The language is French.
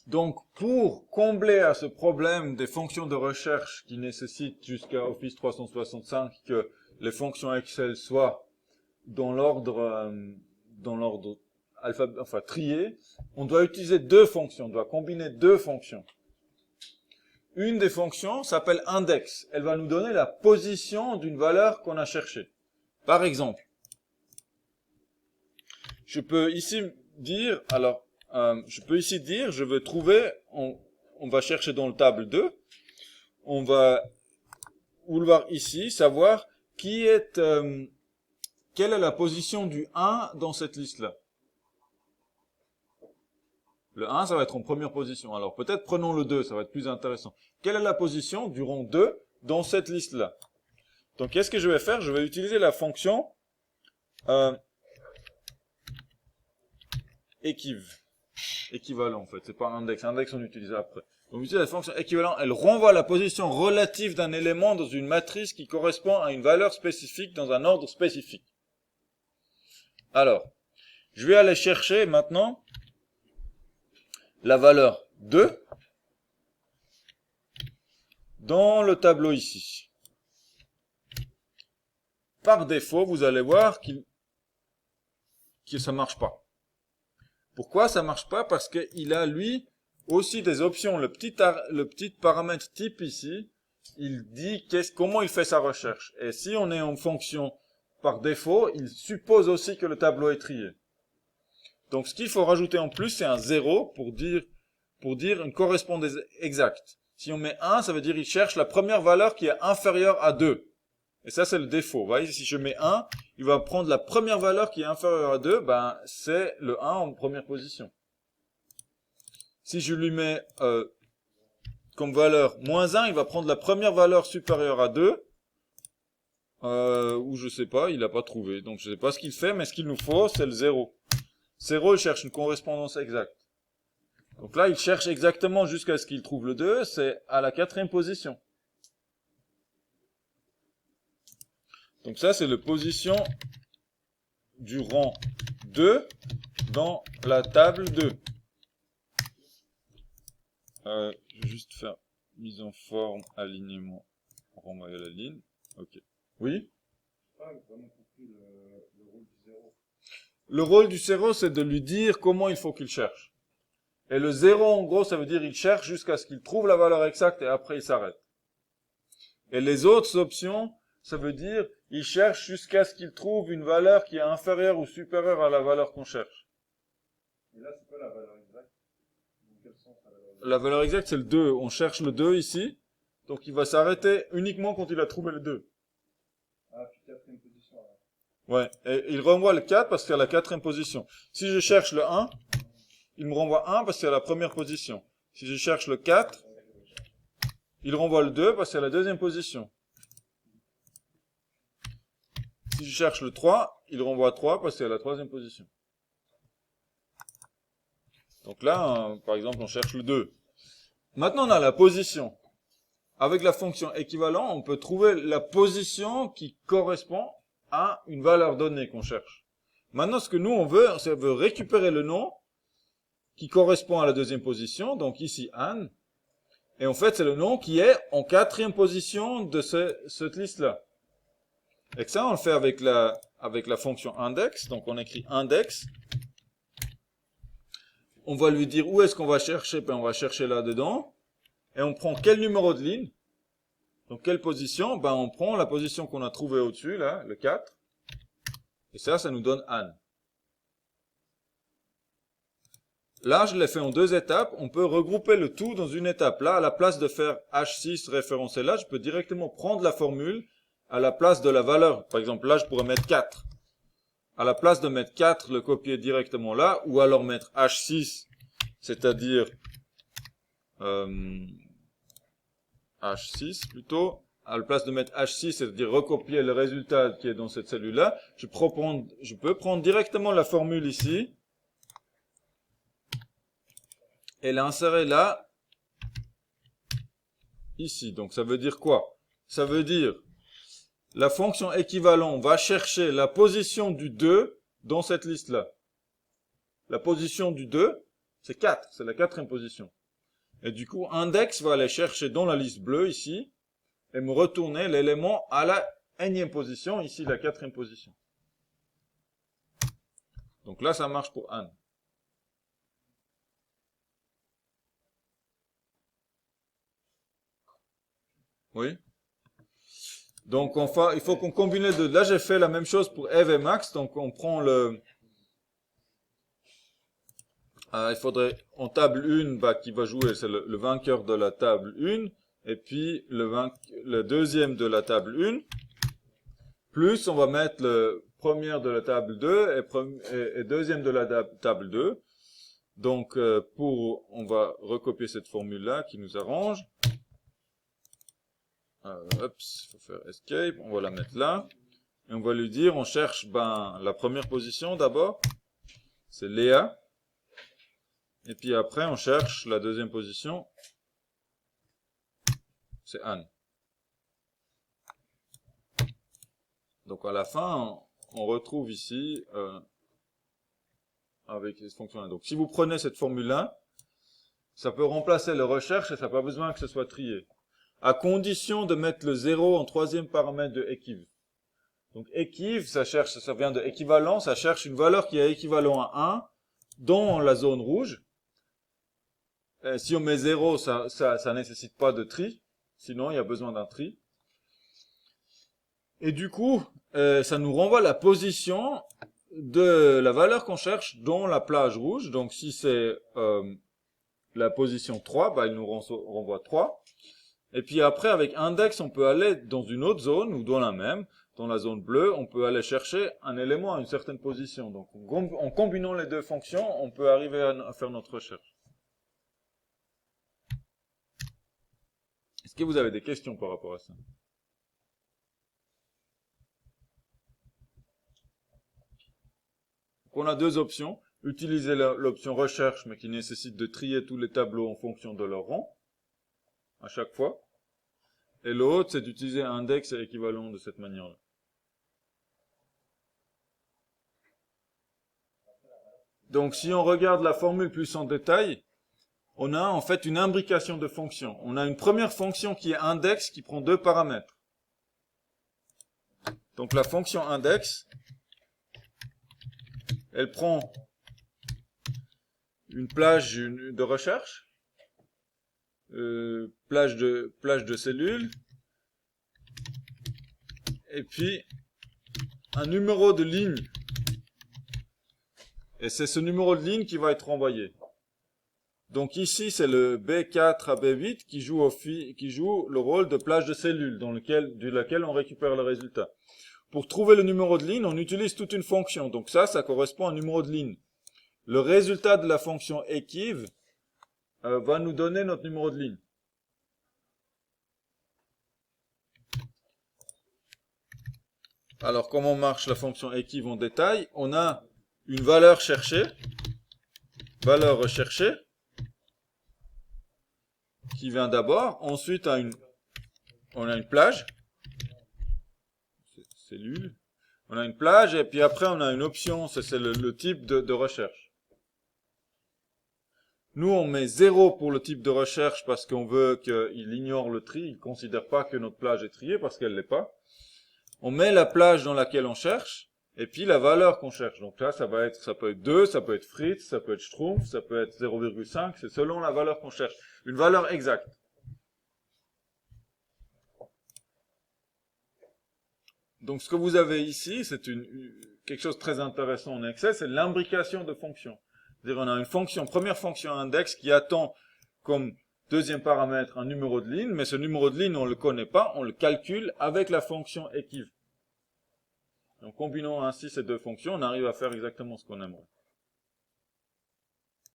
Donc, pour combler à ce problème des fonctions de recherche qui nécessitent jusqu'à Office 365 que les fonctions Excel soient dans l'ordre trié, on doit utiliser deux fonctions, on doit combiner deux fonctions. Une des fonctions s'appelle index. Elle va nous donner la position d'une valeur qu'on a cherchée. Par exemple, je peux ici dire, je veux trouver, on va chercher dans le table 2, on va vouloir ici savoir quelle est la position du 1 dans cette liste-là. Le 1, ça va être en première position. Alors peut-être prenons le 2, ça va être plus intéressant. Quelle est la position du rang 2 dans cette liste-là? Donc qu'est-ce que je vais faire? Je vais utiliser la fonction équivalent en fait. C'est pas index. Index on utilise après. Donc utilise la fonction équivalent. Elle renvoie la position relative d'un élément dans une matrice qui correspond à une valeur spécifique dans un ordre spécifique. Alors, je vais aller chercher maintenant la valeur 2 dans le tableau ici. Par défaut, vous allez voir que ça marche pas. Pourquoi ça marche pas? Parce qu'il a lui aussi des options. Le petit paramètre type ici, il dit comment il fait sa recherche. Et si on est en fonction par défaut, il suppose aussi que le tableau est trié. Donc ce qu'il faut rajouter en plus, c'est un 0 pour dire une correspondance exacte. Si on met 1, ça veut dire qu'il cherche la première valeur qui est inférieure à 2. Et ça, c'est le défaut. Vous voyez, si je mets 1, il va prendre la première valeur qui est inférieure à 2, ben, c'est le 1 en première position. Si je lui mets comme valeur moins 1, il va prendre la première valeur supérieure à 2, ou je sais pas, il n'a pas trouvé. Donc je sais pas ce qu'il fait, mais ce qu'il nous faut, c'est le 0. 0, il cherche une correspondance exacte. Donc là, il cherche exactement jusqu'à ce qu'il trouve le 2, c'est à la 4e position. Donc ça, c'est la position du rang 2 dans la table 2. Je vais juste faire mise en forme, alignement, renvoyer la ligne. Ok. Oui? Le rôle du 0, c'est de lui dire comment il faut qu'il cherche. Et le 0, en gros, ça veut dire qu'il cherche jusqu'à ce qu'il trouve la valeur exacte et après il s'arrête. Et les autres options, ça veut dire il cherche jusqu'à ce qu'il trouve une valeur qui est inférieure ou supérieure à la valeur qu'on cherche. Et là, c'est quoi la valeur exacte? Dans quel sens la valeur exacte? La valeur exacte, c'est le 2. On cherche le 2 ici. Donc il va s'arrêter uniquement quand il a trouvé le 2. Ah, puis 4e position. Alors. Ouais, et il renvoie le 4 parce qu'il est à la 4e position. Si je cherche le 1, il me renvoie 1 parce qu'il est à la première position. Si je cherche le 4, il renvoie le 2 parce qu'il est à la 2e position. Si je cherche le 3, il renvoie 3 parce qu'il est à la 3e position. Donc là, par exemple, on cherche le 2. Maintenant, on a la position. Avec la fonction équivalent, on peut trouver la position qui correspond à une valeur donnée qu'on cherche. Maintenant, ce que nous, on veut, c'est récupérer le nom qui correspond à la 2e position, donc ici Anne, et en fait, c'est le nom qui est en 4e position de cette liste-là. Et que ça, on le fait avec la fonction index, donc on écrit index. On va lui dire où est-ce qu'on va chercher, puis on va chercher là-dedans. Et on prend quel numéro de ligne? Donc quelle position? Ben on prend la position qu'on a trouvée au-dessus, là, le 4. Et ça nous donne Anne. Là, je l'ai fait en 2 étapes. On peut regrouper le tout dans une étape. Là, à la place de faire H6 référencé là, je peux directement prendre la formule à la place de la valeur. Par exemple, là, je pourrais mettre 4. À la place de mettre 4, le copier directement là, ou alors mettre H6, c'est-à-dire H6 plutôt, à la place de mettre H6, c'est-à-dire recopier le résultat qui est dans cette cellule-là, je peux prendre directement la formule ici, et l'insérer là, ici. Donc ça veut dire quoi? Ça veut dire, la fonction équivalent va chercher la position du 2 dans cette liste-là. La position du 2, C'est 4, c'est la quatrième position. Et du coup, index va aller chercher dans la liste bleue ici, et me retourner l'élément à la énième position, ici la quatrième position. Donc là, ça marche pour Anne. Oui. Donc il faut qu'on combine les deux. Là, j'ai fait la même chose pour Eve et Max. Donc on prend le... il faudrait, en table 1, qui va jouer, c'est le vainqueur de la table 1. Et puis le deuxième de la table 1. Plus on va mettre le premier de la table 2 et deuxième de la table 2. Donc on va recopier cette formule-là qui nous arrange. Faut faire escape, on va la mettre là. Et on va lui dire, on cherche la première position d'abord. C'est Léa. Et puis après, on cherche la deuxième position. C'est Anne. Donc à la fin, on retrouve ici avec cette fonction-là. Donc si vous prenez cette formule-là, ça peut remplacer les recherches et ça n'a pas besoin que ce soit trié. À condition de mettre le 0 en troisième paramètre de equiv. Donc equiv, ça vient de équivalent, ça cherche une valeur qui est équivalent à 1 dans la zone rouge. Et si on met 0, ça nécessite pas de tri, sinon il y a besoin d'un tri. Et du coup, ça nous renvoie la position de la valeur qu'on cherche dans la plage rouge. Donc si c'est la position 3, il nous renvoie 3. Et puis après, avec index, on peut aller dans une autre zone ou dans la même. Dans la zone bleue, on peut aller chercher un élément à une certaine position. Donc en combinant les deux fonctions, on peut arriver à faire notre recherche. Est-ce que vous avez des questions par rapport à ça? Donc on a deux options. Utiliser l'option recherche, mais qui nécessite de trier tous les tableaux en fonction de leur rang, à chaque fois. Et l'autre, c'est d'utiliser index et équivalent de cette manière-là. Donc si on regarde la formule plus en détail, on a en fait une imbrication de fonctions. On a une première fonction qui est index, qui prend deux paramètres. Donc la fonction index, elle prend une plage de recherche, plage de cellules, et puis un numéro de ligne. Et c'est ce numéro de ligne qui va être renvoyé. Donc ici, c'est le B4 à B8 qui joue le rôle de plage de cellules, de laquelle on récupère le résultat. Pour trouver le numéro de ligne, on utilise toute une fonction. Donc ça correspond à un numéro de ligne. Le résultat de la fonction equiv va nous donner notre numéro de ligne. Alors, comment marche la fonction equiv en détail? On a une valeur cherchée, valeur recherchée, qui vient d'abord. Ensuite, on a une plage, cellule. On a une plage, et puis après, on a une option, c'est le type de recherche. Nous, on met 0 pour le type de recherche parce qu'on veut qu'il ignore le tri, il ne considère pas que notre plage est triée parce qu'elle ne l'est pas. On met la plage dans laquelle on cherche, et puis la valeur qu'on cherche. Donc là, ça peut être 2, ça peut être Fritz, ça peut être Schtroumpf, ça peut être 0,5, c'est selon la valeur qu'on cherche. Une valeur exacte. Donc ce que vous avez ici, c'est quelque chose de très intéressant en Excel, c'est l'imbrication de fonctions. C'est-à-dire on a une première fonction index qui attend comme deuxième paramètre un numéro de ligne, mais ce numéro de ligne, on ne le connaît pas, on le calcule avec la fonction equiv. Donc combinant ainsi ces deux fonctions, on arrive à faire exactement ce qu'on aimerait.